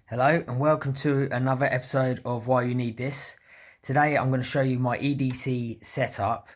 Hello and welcome to another episode of Why You Need This. Today I'm going to show you my EDC setup.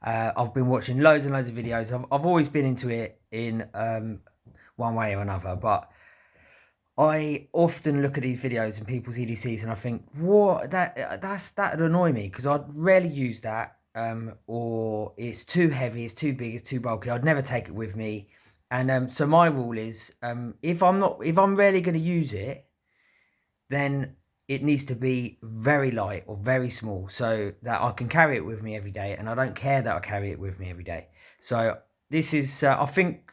I've been watching loads and loads of videos. I've always been into it in one way or another, but I often look at these videos and people's EDCs and I think, what, that'd annoy me because I'd rarely use that, or it's too heavy, it's too big, it's too bulky. I'd never take it with me. And so my rule is, if I'm rarely going to use it, then it needs to be very light or very small so that I can carry it with me every day, and I don't care that I carry it with me every day. So this is, I think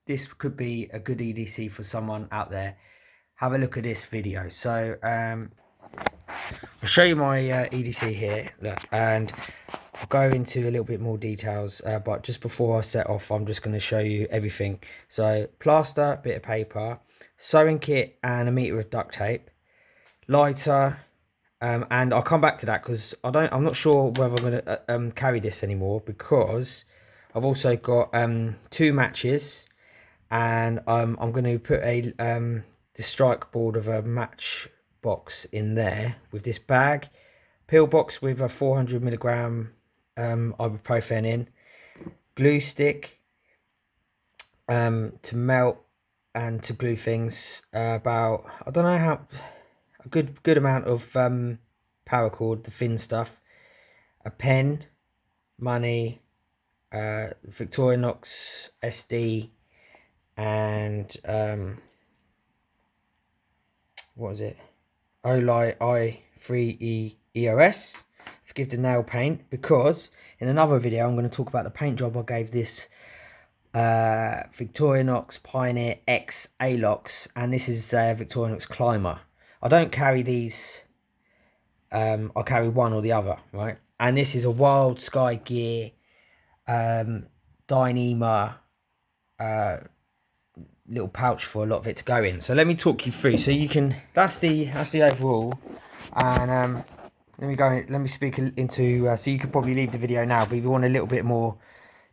this could be a good EDC for someone out there. Have a look at this video. So I'll show you my EDC here, look, and I'll go into a little bit more details, but just before I set off, I'm just going to show you everything. So plaster, bit of paper, sewing kit and a meter of duct tape, lighter, and I'll come back to that because I'm not sure whether I'm going to carry this anymore, because I've also got 2 matches, and I'm going to put the strike board of a match box in there with this bag, pill box with a 400 milligram ibuprofen in, glue stick to melt and to glue things, about, I don't know how, a good amount of paracord, the thin stuff, a pen, money, Victorinox SD, and what is it, Oli i3e EOS. Forgive the nail paint, because in another video I'm going to talk about the paint job I gave this Victorinox Pioneer X Alox, and this is Victorinox Climber. I don't carry these, I carry one or the other, right? And this is a Wild Sky Gear Dyneema little pouch for a lot of it to go in. So let me talk you through, so you can, that's the overall. And let me speak into, so you could probably leave the video now, but if you want a little bit more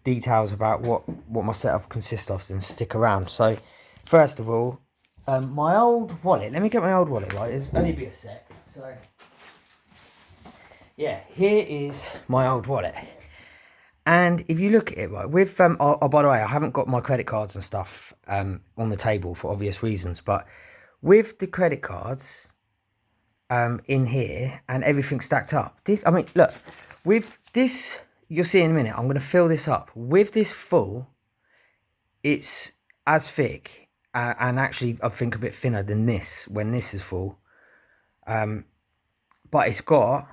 details about what my setup consists of, then stick around. So first of all, my old wallet, let me get my old wallet, right? It's only be a sec. So yeah, here is my old wallet. And if you look at it, right, with oh, by the way, I haven't got my credit cards and stuff on the table for obvious reasons, but with the credit cards in here and everything stacked up, this, I mean, look, with this, you'll see in a minute, I'm going to fill this up. With this full, it's as thick, and actually I think a bit thinner than this when this is full, but it's got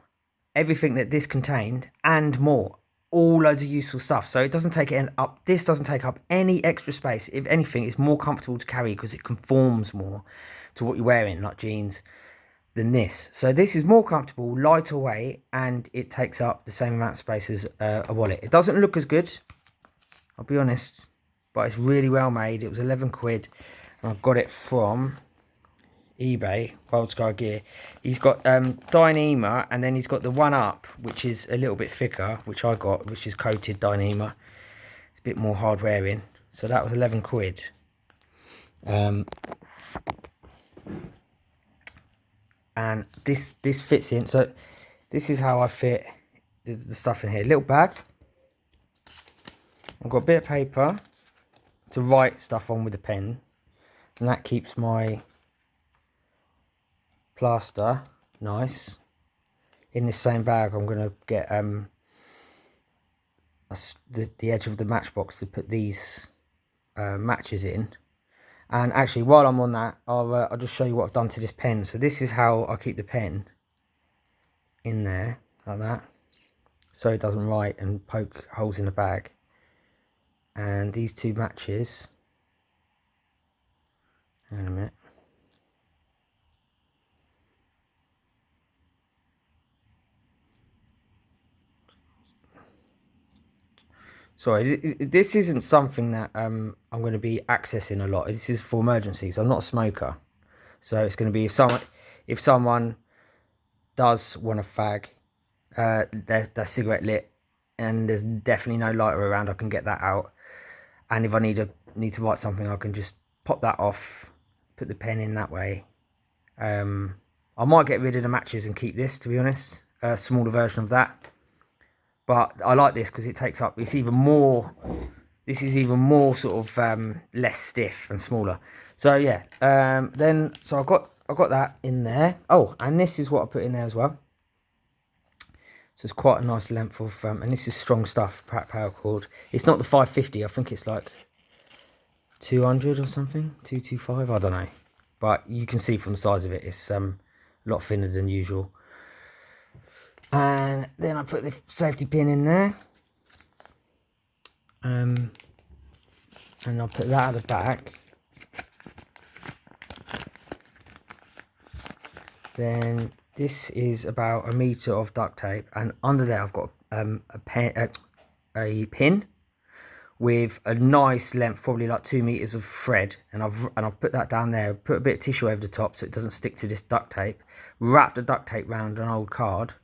everything that this contained and more, all loads of useful stuff. So it doesn't take it up, this doesn't take up any extra space. If anything, it's more comfortable to carry because it conforms more to what you're wearing, like jeans, than this. So this is more comfortable, lighter weight, and it takes up the same amount of space as a wallet. It doesn't look as good, I'll be honest, but it's really well made. It was 11 quid, and I got it from eBay, Wild Sky Gear. He's got Dyneema, and then he's got the one up, which is a little bit thicker, which I got, which is coated Dyneema. It's a bit more hard wearing. So that was 11 quid. And this fits in. So this is how I fit the stuff in here. Little bag. I've got a bit of paper to write stuff on with a pen, and that keeps my plaster nice. In this same bag, I'm going to get the edge of the matchbox to put these matches in. And actually, while I'm on that, I'll just show you what I've done to this pen. So this is how I keep the pen in there, like that, so it doesn't write and poke holes in the bag. And these 2 matches, hang on a minute. Sorry, this isn't something that I'm going to be accessing a lot. This is for emergencies. I'm not a smoker, so it's going to be if someone does want a fag, their cigarette lit, and there's definitely no lighter around, I can get that out. And if I need to write something, I can just pop that off, put the pen in that way, I might get rid of the matches and keep this, to be honest, a smaller version of that. But I like this because it takes up, it's even more, this is even more sort of less stiff and smaller. So yeah, so I got that in there. Oh, and this is what I put in there as well. So it's quite a nice length of, and this is strong stuff, paracord. It's not the 550, I think it's like 200 or something, 225, I don't know. But you can see from the size of it, it's a lot thinner than usual. And then I put the safety pin in there. And I'll put that at the back. Then this is about 1 meter of duct tape, and under there I've got a pin with a nice length, probably like 2 meters of thread, and I've put that down there. Put a bit of tissue over the top so it doesn't stick to this duct tape. Wrap the duct tape around an old card,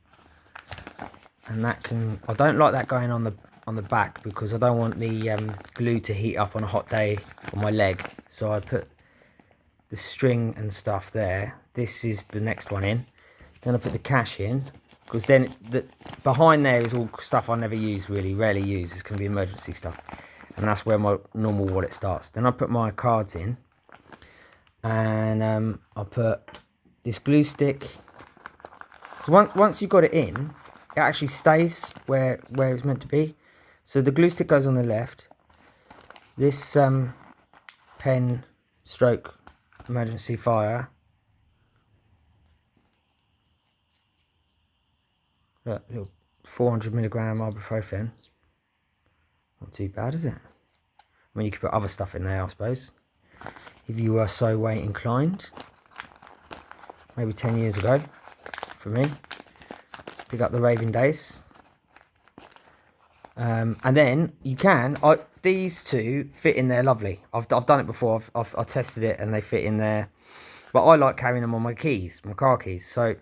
and that can. I don't like that going on the back because I don't want the glue to heat up on a hot day on my leg. So I put the string and stuff there. This is the next one in. Then I put the cash in, because then behind there is all stuff I never use, really rarely use. It's going to be emergency stuff, and that's where my normal wallet starts. Then I put my cards in, and I put this glue stick. Once you've got it in, it actually stays where it's meant to be. So the glue stick goes on the left. This pen stroke emergency fire. Look, little 400 milligram ibuprofen. Not too bad, is it? I mean, you could put other stuff in there, I suppose, if you were so way inclined. Maybe 10 years ago, for me. Pick up the raving days. And then you can. These two fit in there lovely. I've done it before. I've tested it and they fit in there. But I like carrying them on my keys, my car keys. So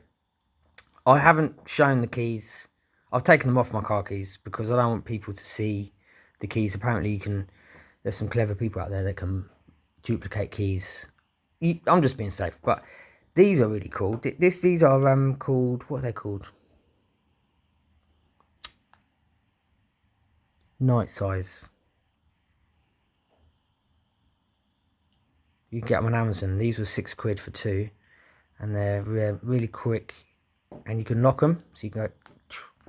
I haven't shown the keys. I've taken them off my car keys because I don't want people to see the keys. Apparently you can, there's some clever people out there that can duplicate keys. I'm just being safe, but these are really cool. These are called, what are they called? Night size. You can get them on Amazon. These were £6 for 2, and they're really quick. And you can lock them, so you can go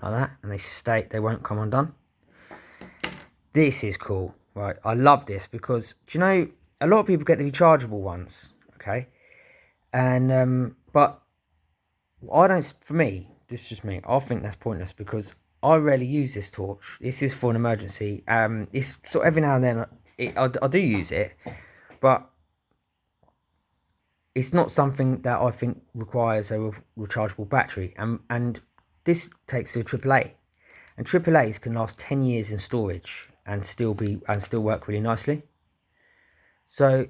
like that, and they won't come undone. This is cool, right? I love this because, do you know, a lot of people get the rechargeable ones, okay? And but I don't. For me, this is just me. I think that's pointless because I rarely use this torch. This is for an emergency. It's sort of every now and then I do use it, but it's not something that I think requires a rechargeable battery. And this takes to a AAA, and AAAs can last 10 years in storage and still work really nicely. So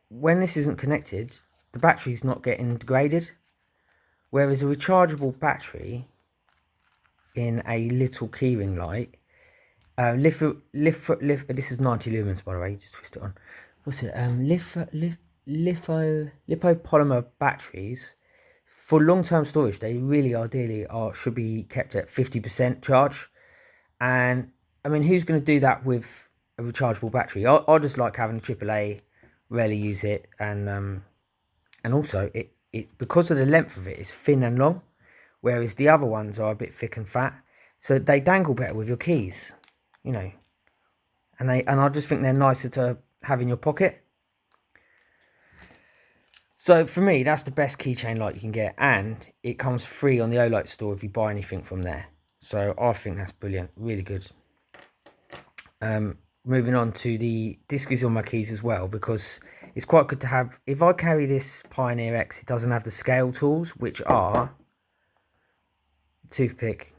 when this isn't connected, the battery's not getting degraded. Whereas a rechargeable battery in a little keyring light, this is 90 lumens, by the way. Just twist it on. What's it? Lipopolymer batteries for long-term storage, they really ideally should be kept at 50% charge. And I mean, who's going to do that with a rechargeable battery? I just like having a AAA, rarely use it, and also it because of the length of it, it's thin and long, whereas the other ones are a bit thick and fat, so they dangle better with your keys, you know, and I just think they're nicer to have in your pocket. So for me, that's the best keychain light you can get, and it comes free on the Olight store if you buy anything from there. So I think that's brilliant, really good. Moving on to the disc is on my keys as well, because it's quite good to have. If I carry this Pioneer X, it doesn't have the scale tools, which are toothpick,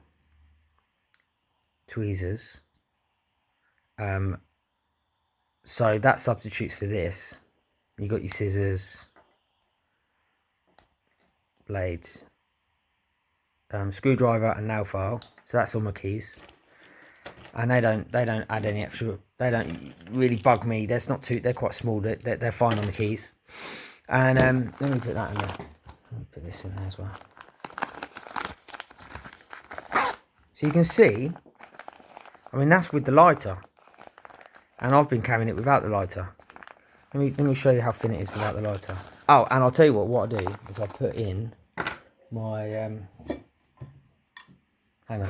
tweezers. So that substitutes for this. You got your scissors, blades, screwdriver and nail file. So that's all my keys, and they don't add any extra. They don't really bug me. They're quite small. They're fine on the keys. And let me put that in there. Let me put this in there as well. So you can see, I mean, that's with the lighter. And I've been carrying it without the lighter. Let me show you how thin it is without the lighter. Oh, and I'll tell you what I do is I put in my hang on.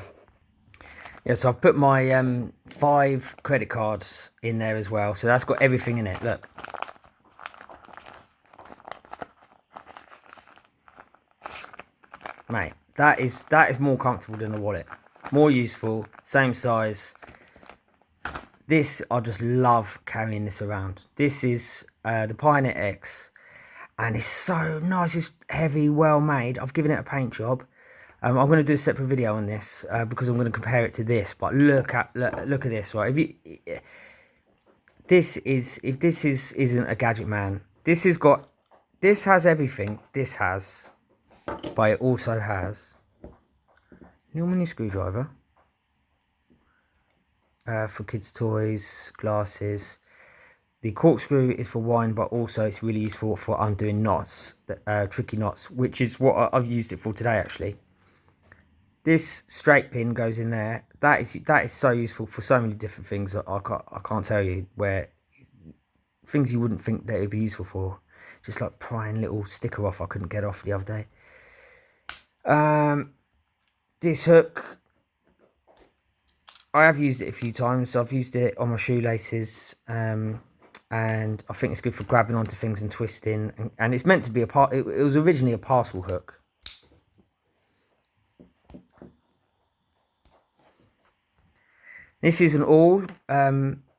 Yeah, so I've put my 5 credit cards in there as well. So that's got everything in it. Look. Mate, that is more comfortable than a wallet. More useful, same size. This, I just love carrying this around. This is the Pioneer X, and it's so nice. It's heavy, well made. I've given it a paint job. I'm going to do a separate video on this because I'm going to compare it to this. But look at this, right? If this isn't a gadget man, this has everything. This has, but it also has little mini screwdriver for kids' toys, glasses. The corkscrew is for wine, but also it's really useful for undoing knots, tricky knots, which is what I've used it for today actually. This straight pin goes in there. That is so useful for so many different things that I can't tell you, where things you wouldn't think that it would be useful for. Just like prying little sticker off I couldn't get off the other day. This hook, I have used it a few times. So I've used it on my shoelaces, and I think it's good for grabbing onto things and twisting. And it's meant to be it was originally a parcel hook. This is an awl,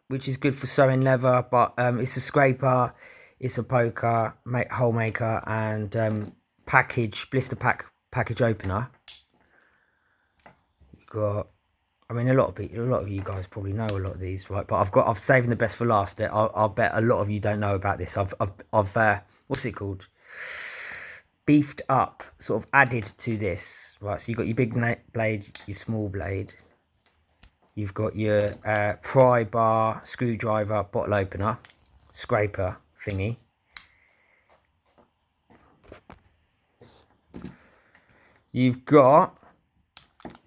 which is good for sewing leather, but it's a scraper, it's a poker, hole maker, and blister package opener. You've got, I mean, a lot of you guys probably know a lot of these, right? But I've saving the best for last. I'll bet a lot of you don't know about this. I've what's it called? Beefed up, sort of added to this, right? So you've got your big blade, your small blade. You've got your pry bar, screwdriver, bottle opener, scraper thingy. You've got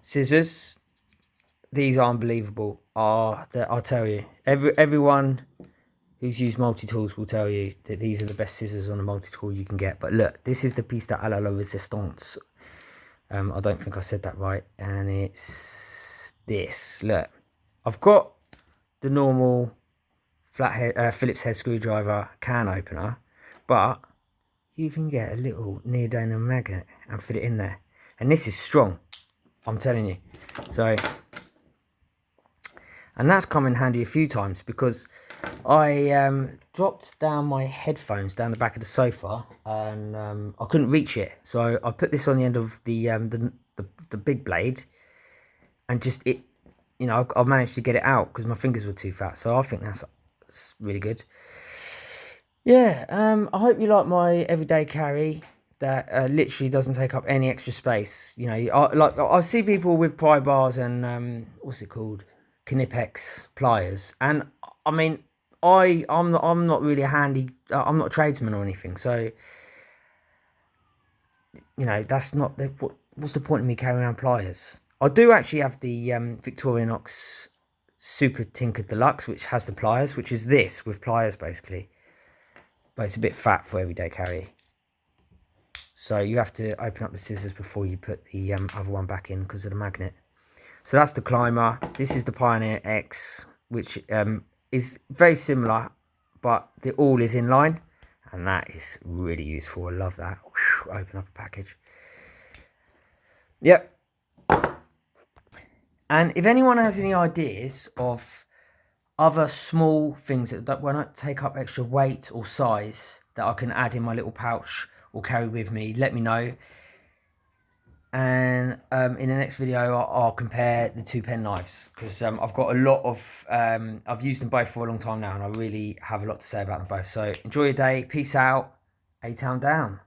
scissors. These are unbelievable. I'll tell you. Everyone who's used multi-tools will tell you that these are the best scissors on a multi-tool you can get. But look, this is the piece de la resistance. I don't think I said that right. And it's this. Look, I've got the normal flathead Phillips head screwdriver can opener, but you can get a little neodymium magnet and fit it in there, and this is strong, I'm telling you. So, and that's come in handy a few times because I dropped down my headphones down the back of the sofa, and I couldn't reach it, so I put this on the end of the big blade. And just I managed to get it out because my fingers were too fat. So I think that's really good. Yeah, I hope you like my everyday carry that literally doesn't take up any extra space. You know, I see people with pry bars and what's it called, Knipex pliers, and I mean, I'm not really a handy. I'm not a tradesman or anything, so you know that's not the what's the point of me carrying around pliers? I do actually have the Victorinox Super Tinker Deluxe, which has the pliers, which is this with pliers basically. But it's a bit fat for everyday carry. So you have to open up the scissors before you put the other one back in because of the magnet. So that's the climber. This is the Pioneer X, which is very similar, but the awl is in line. And that is really useful. I love that. Whew, open up a package. Yep. And if anyone has any ideas of other small things that won't take up extra weight or size that I can add in my little pouch or carry with me, let me know. And in the next video, I'll compare the 2 pen knives because I've got a lot of, I've used them both for a long time now and I really have a lot to say about them both. So enjoy your day. Peace out. A-Town down.